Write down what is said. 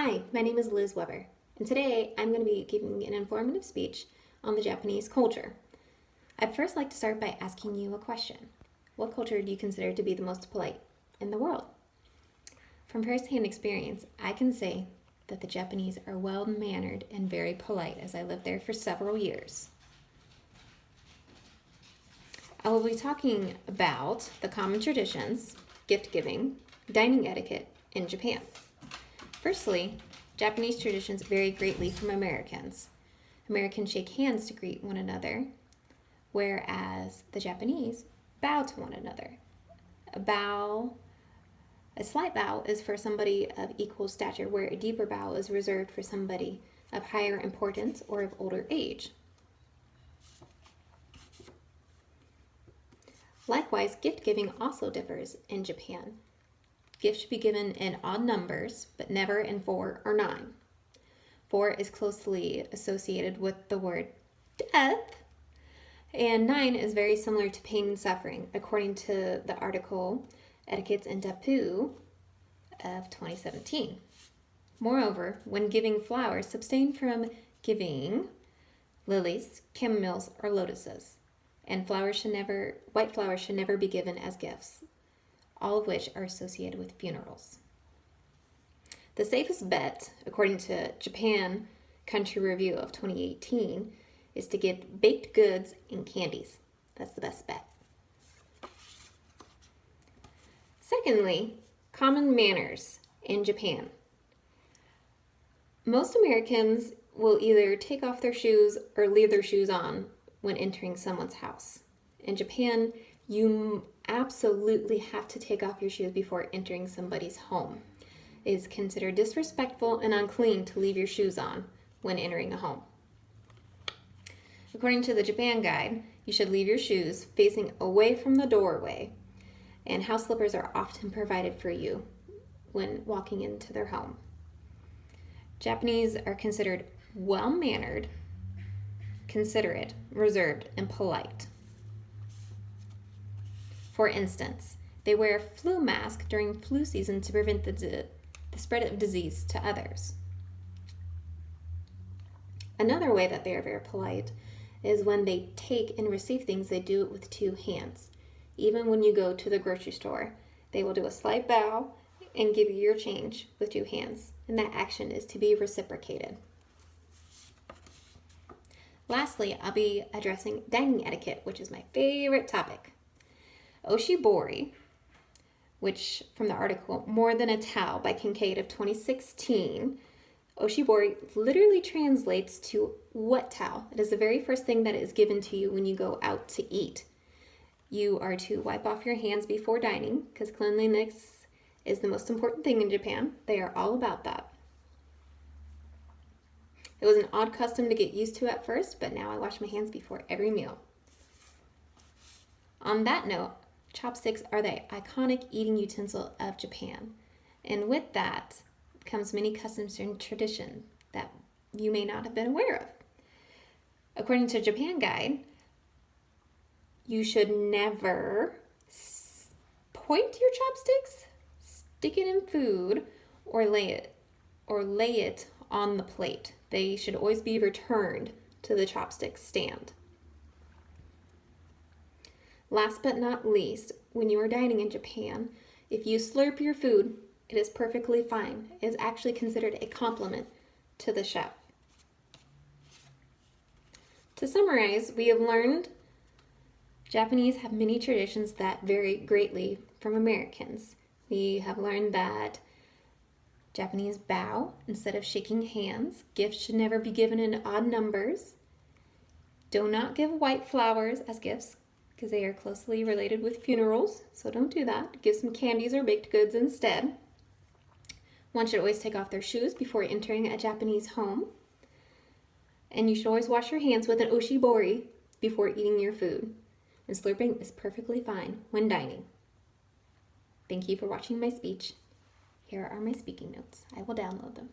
Hi, my name is Liz Weber, and today I'm going to be giving an informative speech on the Japanese culture. I'd first like to start by asking you a question. What culture do you consider to be the most polite in the world? From firsthand experience, I can say that the Japanese are well-mannered and very polite, as I lived there for several years. I will be talking about the common traditions, gift giving, dining etiquette in Japan. Firstly, Japanese traditions vary greatly from Americans. Americans shake hands to greet one another, whereas the Japanese bow to one another. A slight bow is for somebody of equal stature, where a deeper bow is reserved for somebody of higher importance or of older age. Likewise, gift giving also differs in Japan. Gifts should be given in odd numbers, but never in 4 or 9. 4 is closely associated with the word death, and 9 is very similar to pain and suffering, according to the article Etiquettes and Tapu of 2017. Moreover, when giving flowers, abstain from giving lilies, camomiles, or lotuses, and white flowers should never be given as gifts, all of which are associated with funerals. The safest bet, according to Japan Country Review of 2018, is to give baked goods and candies. That's the best bet. Secondly, common manners in Japan. Most Americans will either take off their shoes or leave their shoes on when entering someone's house. In Japan, you absolutely have to take off your shoes before entering somebody's home. It is considered disrespectful and unclean to leave your shoes on when entering a home. According to the Japan Guide, you should leave your shoes facing away from the doorway, and house slippers are often provided for you when walking into their home. Japanese are considered well-mannered, considerate, reserved, and polite. For instance, they wear a flu mask during flu season to prevent the spread of disease to others. Another way that they are very polite is when they take and receive things, they do it with 2 hands. Even when you go to the grocery store, they will do a slight bow and give you your change with 2 hands, and that action is to be reciprocated. Lastly, I'll be addressing dining etiquette, which is my favorite topic. Oshibori, which from the article More Than a Towel by Kincaid of 2016, Oshibori literally translates to wet towel. It is the very first thing that is given to you when you go out to eat. You are to wipe off your hands before dining, because cleanliness is the most important thing in Japan. They are all about that. It was an odd custom to get used to at first, but now I wash my hands before every meal. On that note, chopsticks are the iconic eating utensil of Japan. And with that comes many customs and traditions that you may not have been aware of. According to Japan Guide, you should never point your chopsticks, stick it in food, or lay it on the plate. They should always be returned to the chopstick stand. Last but not least, when you are dining in Japan, if you slurp your food, it is perfectly fine. It is actually considered a compliment to the chef. To summarize, we have learned Japanese have many traditions that vary greatly from Americans. We have learned that Japanese bow instead of shaking hands. Gifts should never be given in odd numbers. Do not give white flowers as gifts, because they are closely related with funerals, so don't do that. Give some candies or baked goods instead. One should always take off their shoes before entering a Japanese home. And you should always wash your hands with an oshibori before eating your food. And slurping is perfectly fine when dining. Thank you for watching my speech. Here are my speaking notes. I will download them.